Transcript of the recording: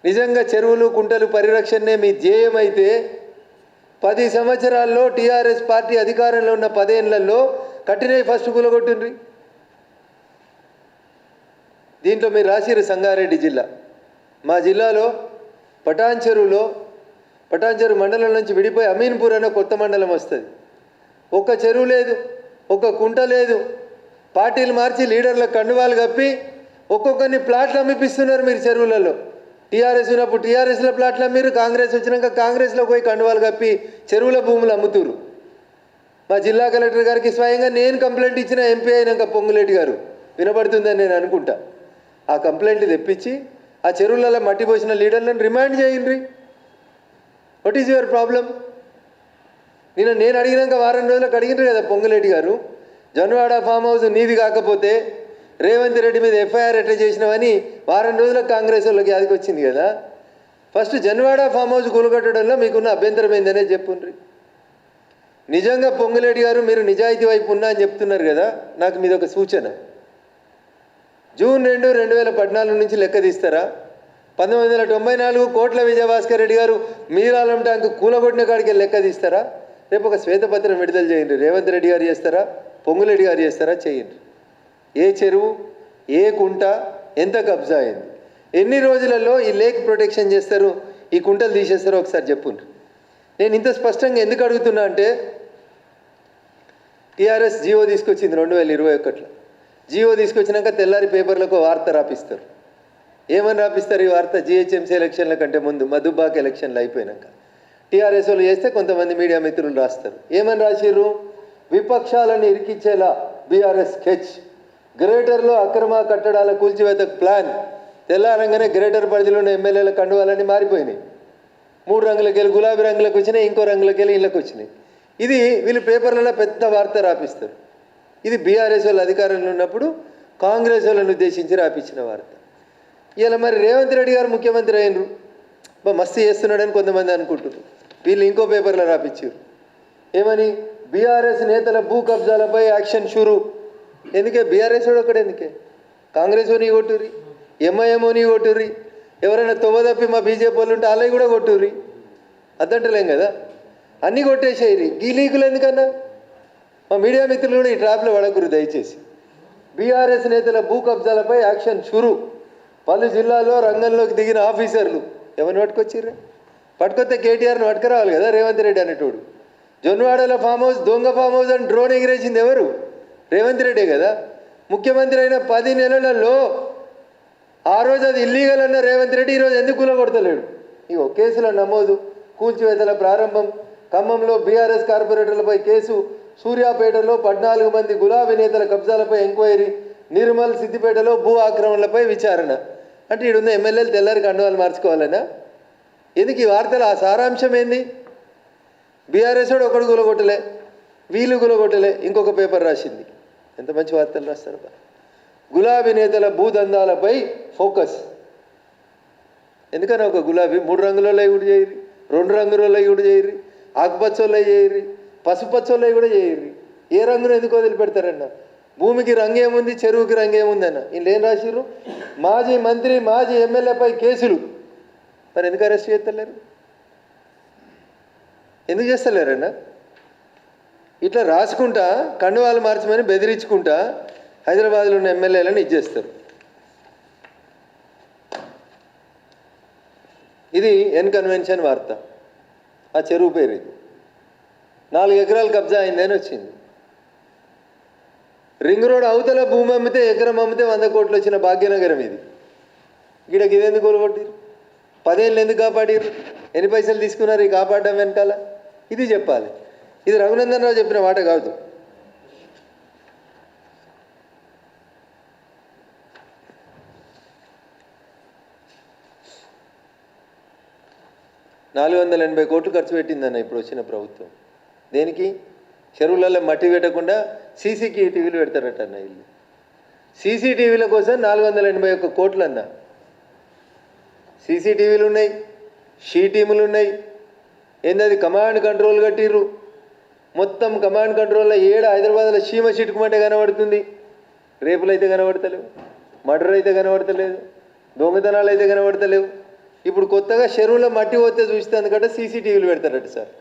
నిజంగా చెరువులు కుంటలు పరిరక్షణనే మీ ధ్యేయం అయితే 10 సంవత్సరాల్లో టీఆర్ఎస్ పార్టీ అధికారంలో ఉన్న 10 ఏళ్లలో కట్టినవి ఫస్ట్ కూలగొట్టిండ్రి. దీంట్లో మీరు రాసిరు సంగారెడ్డి జిల్లా. మా జిల్లాలో పటాన్ చెరువు మండలం నుంచి విడిపోయి అమీన్పూర్ అనే కొత్త మండలం వస్తుంది. ఒక్క చెరువు లేదు, ఒక్క కుంట లేదు. పార్టీలు మార్చి లీడర్లకు కండువాలు కప్పి ఒక్కొక్కరిని ప్లాట్లు అమ్మిపిస్తున్నారు మీరు చెరువులలో. టీఆర్ఎస్ ఉన్నప్పుడు టీఆర్ఎస్లో ప్లాట్లు అమ్మిరు, కాంగ్రెస్ వచ్చినాక కాంగ్రెస్లో పోయి కండువాలు కప్పి చెరువుల భూములు అమ్ముతురు. మా జిల్లా కలెక్టర్ గారికి స్వయంగా నేను కంప్లైంట్ ఇచ్చిన ఎంపీ అయినాక పొంగులేటి గారు వినబడుతుందని నేను అనుకుంటా. ఆ కంప్లైంట్ తెప్పించి ఆ చెరువులలో మట్టి పోసిన లీడర్లను రిమాండ్ చేయండి. What is your problem? నేను అడిగినాక వారం రోజులకు అడిగినారు కదా పొంగులేటి గారు, జన్వాడ ఫామ్ హౌస్ నీది కాకపోతే రేవంత్ రెడ్డి మీద ఎఫ్ఐఆర్ ఎట్లా చేసినావని వారం రోజులకు కాంగ్రెస్ వాళ్ళకి అదికి వచ్చింది కదా. ఫస్ట్ జన్వాడ ఫామ్ హౌస్ కూలగొట్టడంలో మీకున్న అభ్యంతరం ఏందనే చెప్పుండ్రి. నిజంగా పొంగులేటి గారు మీరు నిజాయితీ వైపు ఉన్నా అని చెప్తున్నారు కదా, నాకు మీద ఒక సూచన. జూన్ 2, 2014 నుంచి లెక్క తీస్తారా? 1994 కోట్ల విజయభాస్కర్ రెడ్డి గారు మీరాలం ట్యాంకు కూలగొట్టిన కాడికి లెక్క తీస్తారా? రేపు ఒక శ్వేతపత్రం విడుదల చేయండి. రేవంత్ రెడ్డి గారు చేస్తారా, పొంగులేటి గారు చేస్తారా? చేయండి. ఏ చెరువు, ఏ కుంట, ఎంత కబ్జా అయింది, ఎన్ని రోజులలో ఈ లేక్ ప్రొటెక్షన్ చేస్తారు, ఈ కుంటలు తీసేస్తారో ఒకసారి చెప్పుండ్రి. నేను ఇంత స్పష్టంగా ఎందుకు అడుగుతున్నా అంటే టీఆర్ఎస్ జీవో తీసుకొచ్చింది 2021లో. జీవో తీసుకొచ్చినాక తెల్లారి పేపర్లకు వార్త రాపిస్తారు. ఏమని రాపిస్తారు ఈ వార్త? జిహెచ్ఎంసీ ఎలక్షన్ల కంటే ముందు మధుబాక్ ఎలక్షన్లు అయిపోయినాక టీఆర్ఎస్ వాళ్ళు చేస్తే కొంతమంది మీడియా మిత్రులు రాస్తారు. ఏమని రాసిర్రు? విపక్షాలను ఇరికించేలా బీఆర్ఎస్ స్కెచ్, గ్రేటర్లో అక్రమ కట్టడాల కూల్చివేతకు ప్లాన్. తెల్లారంగానే గ్రేటర్ పరిధిలో ఉన్న ఎమ్మెల్యేల కండువాలన్నీ మారిపోయినాయి. 3 రంగులకి వెళ్ళి గులాబీ రంగులకు వచ్చినాయి, ఇంకో రంగులకి వెళ్ళి ఇళ్ళకి వచ్చినాయి. ఇది వీళ్ళు పేపర్లలో పెద్ద వార్త రాపిస్తారు. ఇది బీఆర్ఎస్ వాళ్ళు అధికారంలో ఉన్నప్పుడు కాంగ్రెస్ వాళ్ళని ఉద్దేశించి రాపించిన వార్త. ఇలా మరి రేవంత్ రెడ్డి గారు ముఖ్యమంత్రి అయినరు, మస్తు చేస్తున్నాడని కొంతమంది అనుకుంటున్నారు. వీళ్ళు ఇంకో పేపర్లో రాపించారు. ఏమని? బీఆర్ఎస్ నేతల భూ కబ్జాలపై యాక్షన్ షురు. ఎందుకే? బీఆర్ఎస్ వాడు ఒకటి ఎందుకే? కాంగ్రెస్ నీ కొట్టుర్రి, ఎంఐఎంఓ నీ కొట్టుర్రి, ఎవరైనా తొవ్వదప్పి మా బీజేపీ వాళ్ళు ఉంటే వాళ్ళవి కూడా కొట్టుర్రి. అద్దంటలేం కదా, అన్నీ కొట్టేసేయరి. ఈ లీకులు ఎందుకన్నా? మా మీడియా మిత్రులు కూడా ఈ ట్రాప్లో పడకురు దయచేసి. బీఆర్ఎస్ నేతల భూ కబ్జాలపై యాక్షన్ షురు. పలు జిల్లాల్లో రంగంలోకి దిగిన ఆఫీసర్లు ఎవరిని పట్టుకొచ్చిర్రా? పట్టుకొస్తే కేటీఆర్ని పట్టుకురావాలి కదా రేవంత్ రెడ్డి అనేటోడు. జొన్వాడల ఫామ్ హౌస్ దొంగ ఫామ్ హౌస్ అని డ్రోన్ ఎగిరేసింది ఎవరు? రేవంత్ రెడ్డే కదా. ముఖ్యమంత్రి అయిన 10 నెలలలో ఆ రోజు అది ఇల్లీగల్ అన్న రేవంత్ రెడ్డి ఈరోజు ఎందుకు కూలగొడతలేడు? ఇగో కేసుల నమోదు, కూల్చివేతల ప్రారంభం, ఖమ్మంలో బీఆర్ఎస్ కార్పొరేటర్లపై కేసు, సూర్యాపేటలో 14 మంది గులాబీ నేతల కబ్జాలపై ఎంక్వైరీ, నిర్మల్ సిద్దిపేటలో భూ ఆక్రమణలపై విచారణ. అంటే ఈడున్న ఎమ్మెల్యేలు తెల్లారి కండువాలు మార్చుకోవాలనా? ఎందుకు ఈ వార్తలు? ఆ సారాంశం ఏంది? బీఆర్ఎస్ వాడు ఒకడు గులగొట్టలే, వీళ్ళు గులగొట్టలే, ఇంకొక పేపర్ రాసింది. ఎంత మంచి వార్తలు రాస్తారు. గులాబీ నేతల భూదందాలపై ఫోకస్. ఎందుకన్నా ఒక గులాబీ 3 రంగులలో కూడా చేయరు, 2 రంగులలో కూడా చేయరు, ఆకుపచ్చోళ్ళవి చేయరు, పసుపచ్చోళ్ళవి కూడా చేయరు. ఏ రంగును ఎందుకు వదిలిపెడతారన్న? భూమికి రంగు ఏముంది, చెరువుకి రంగు ఏముందన్న? వీళ్ళు ఏం రాసిర్రు? మాజీ మంత్రి, మాజీ ఎమ్మెల్యేపై కేసులు. మరి ఎందుకు అరెస్ట్ చేస్తలేరు? ఎందుకు చేస్తలేరన్నా? ఇట్లా రాసుకుంటా కండువాలు మార్చమని బెదిరించుకుంటా హైదరాబాద్లో ఉన్న ఎమ్మెల్యేలను ఇచ్చేస్తారు. ఇది ఎన్ కన్వెన్షన్ వార్త. ఆ చెరువు పేరు ఇది. 4 ఎకరాలు కబ్జా అయిందని వచ్చింది. రింగ్ రోడ్ అవతల భూమి అమ్మితే, ఎకరం అమ్మితే 100 కోట్లు వచ్చిన భాగ్యనగరం ఇది. ఈడకి ఇదెందుకు కొలగొట్టిరు? 10 ఏళ్ళు ఎందుకు కాపాడిరు? ఎన్ని పైసలు తీసుకున్నారు ఈ కాపాడడం వెనకాల? ఇది చెప్పాలి. ఇది రఘునందన్ రావు చెప్పిన మాట కాదు. $480 కోట్లు ఖర్చు పెట్టిందన్న ఇప్పుడు వచ్చిన ప్రభుత్వం. దేనికి? చెరువులలో మట్టి పెట్టకుండా సీసీటీవీలు పెడతారట అన్న. ఇల్లు సీసీటీవీల కోసం 481 కోట్లు అన్న. సీసీటీవీలు ఉన్నాయి, షీ టీములు ఉన్నాయి. ఏందది? కమాండ్ కంట్రోల్ కట్టిర్రు. మొత్తం కమాండ్ కంట్రోల్లో హైదరాబాద్లో చీమ చిటుకుమంటే కనబడుతుంది. రేపులు అయితే కనబడతలేవు, మర్డర్ అయితే కనబడతలేదు, దొంగతనాలు అయితే కనబడతలేవు. ఇప్పుడు కొత్తగా చెరువులో మట్టి పోతే చూస్తే అందుకంటే సీసీటీవీలు పెడతారట సార్.